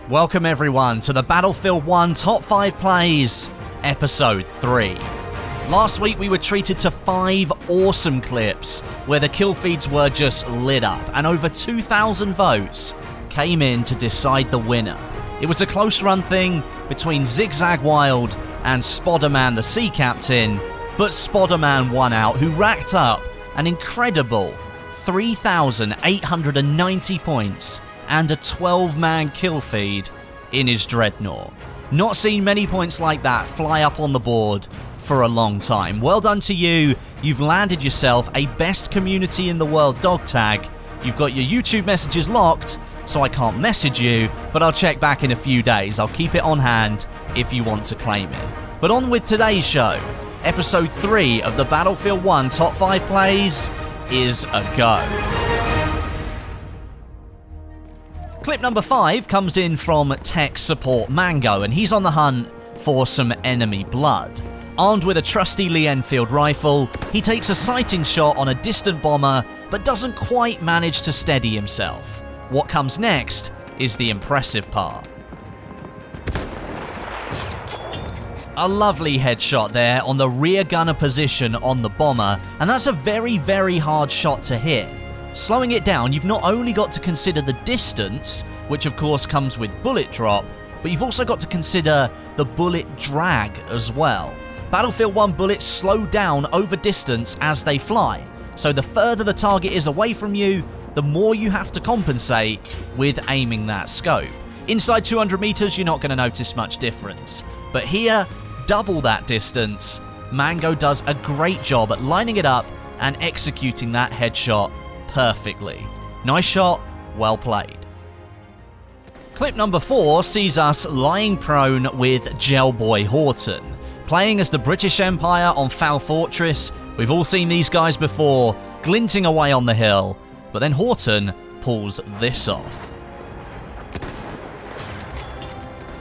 Welcome everyone to the Battlefield 1 Top 5 Plays, Episode 3. Last week we were treated to 5 awesome clips where the kill feeds were just lit up and over 2,000 votes came in to decide the winner. It was a close run thing between Zigzag Wild and Spodderman the Sea Captain, but Spodderman won out, who racked up an incredible 3,890 points and a 12-man kill feed in his Dreadnought. Not seen many points like that fly up on the board for a long time. Well done to you. You've landed yourself a best community in the world dog tag. You've got your YouTube messages locked, so I can't message you, but I'll check back in a few days. I'll keep it on hand if you want to claim it. But on with today's show. Episode 3 of the Battlefield 1 Top 5 Plays is a go. Clip number 5 comes in from tech support Mango, and he's on the hunt for some enemy blood. Armed with a trusty Lee Enfield rifle, he takes a sighting shot on a distant bomber, but doesn't quite manage to steady himself. What comes next is the impressive part. A lovely headshot there on the rear gunner position on the bomber, and that's a very, very hard shot to hit. Slowing it down, you've not only got to consider the distance, which of course comes with bullet drop, but you've also got to consider the bullet drag as well. Battlefield 1 bullets slow down over distance as they fly, so the further the target is away from you, the more you have to compensate with aiming that scope. Inside 200 meters, you're not going to notice much difference, but here, double that distance. Mango does a great job at lining it up and executing that headshot perfectly. Nice shot, well played. Clip number 4 sees us lying prone with Gelboy Horton. Playing as the British Empire on Foul Fortress, we've all seen these guys before, glinting away on the hill, but then Horton pulls this off.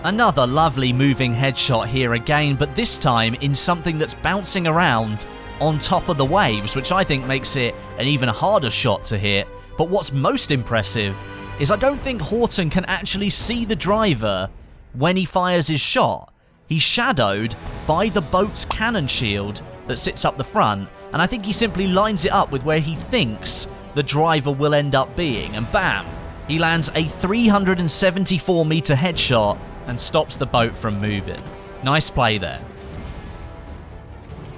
Another lovely moving headshot here again, but this time in something that's bouncing around on top of the waves, which I think makes it an even harder shot to hit. But what's most impressive is I don't think Horton can actually see the driver when he fires his shot. He's shadowed by the boat's cannon shield that sits up the front, and I think he simply lines it up with where he thinks the driver will end up being, and bam, he lands a 374 meter headshot and stops the boat from moving. Nice play there.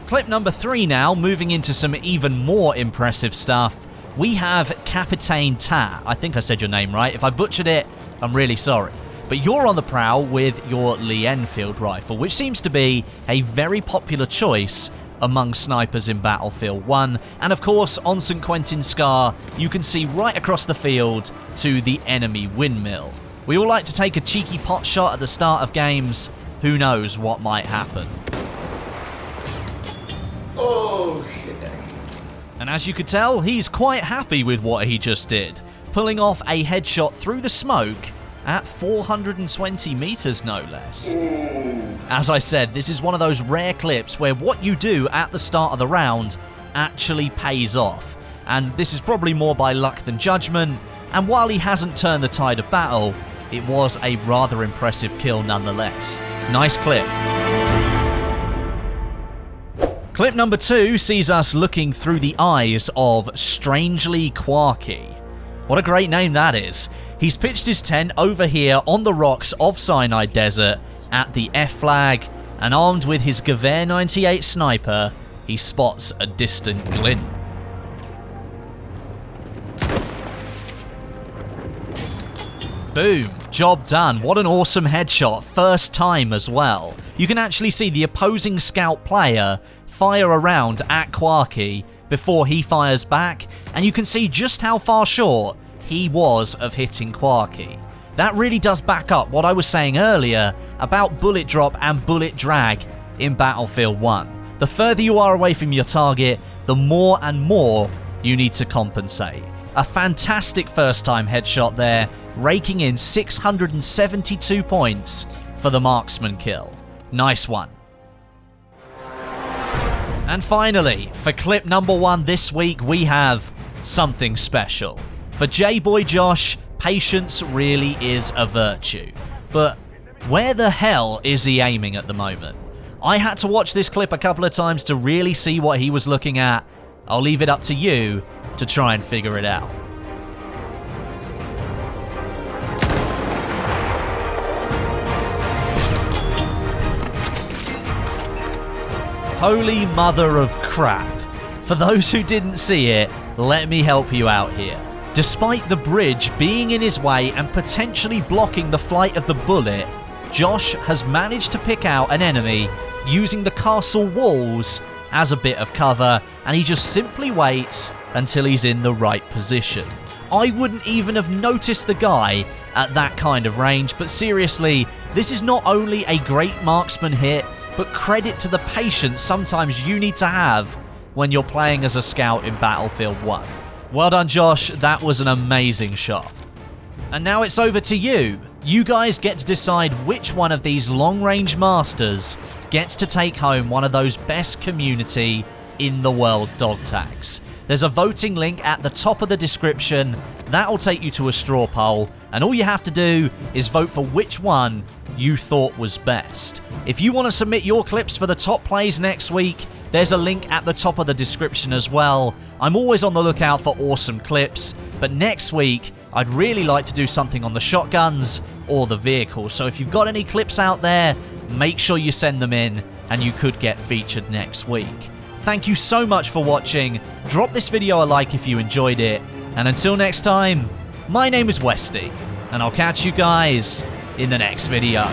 Clip number 3 now, moving into some even more impressive stuff. We have Capitaine Tap. I think I said your name right. If I butchered it, I'm really sorry. But you're on the prowl with your Lee Enfield rifle, which seems to be a very popular choice among snipers in Battlefield 1. And of course, on St. Quentin Scar, you can see right across the field to the enemy windmill. We all like to take a cheeky pot shot at the start of games. Who knows what might happen? Oh, shit. And as you could tell, he's quite happy with what he just did, pulling off a headshot through the smoke at 420 meters no less. As I said, this is one of those rare clips where what you do at the start of the round actually pays off, and this is probably more by luck than judgment, and while he hasn't turned the tide of battle, it was a rather impressive kill nonetheless. Nice clip. Clip number 2 sees us looking through the eyes of Strangely Quirky. What a great name that is. He's pitched his tent over here on the rocks of Cyanide Desert at the F flag, and armed with his Gewehr 98 sniper, he spots a distant glint. Boom. Job done. What an awesome headshot. First time as well. You can actually see the opposing scout player fire around at Quirky before he fires back, and you can see just how far short he was of hitting Quirky. That really does back up what I was saying earlier about bullet drop and bullet drag in Battlefield 1. The further you are away from your target, the more and more you need to compensate. A fantastic first time headshot there, raking in 672 points for the marksman kill. Nice one. And finally, for clip number 1 this week, we have something special. For J-Boy Josh, patience really is a virtue. but where the hell is he aiming at the moment? I had to watch this clip a couple of times to really see what he was looking at. I'll leave it up to you to try and figure it out. Holy mother of crap. For those who didn't see it, let me help you out here. Despite the bridge being in his way and potentially blocking the flight of the bullet, Josh has managed to pick out an enemy using the castle walls as a bit of cover, and he just simply waits until he's in the right position. I wouldn't even have noticed the guy at that kind of range, but seriously, this is not only a great marksman hit, but credit to the patience sometimes you need to have when you're playing as a scout in Battlefield 1. Well done, Josh, that was an amazing shot. And now it's over to you. You guys get to decide which one of these long-range masters gets to take home one of those best community in the world dog tags. There's a voting link at the top of the description. That'll take you to a straw poll, and all you have to do is vote for which one you thought was best. If you want to submit your clips for the top plays next week, there's a link at the top of the description as well. I'm always on the lookout for awesome clips, but next week I'd really like to do something on the shotguns or the vehicles. So if you've got any clips out there, make sure you send them in and you could get featured next week. Thank you so much for watching. Drop this video a like if you enjoyed it. And until next time, my name is Westie, and I'll catch you guys in the next video.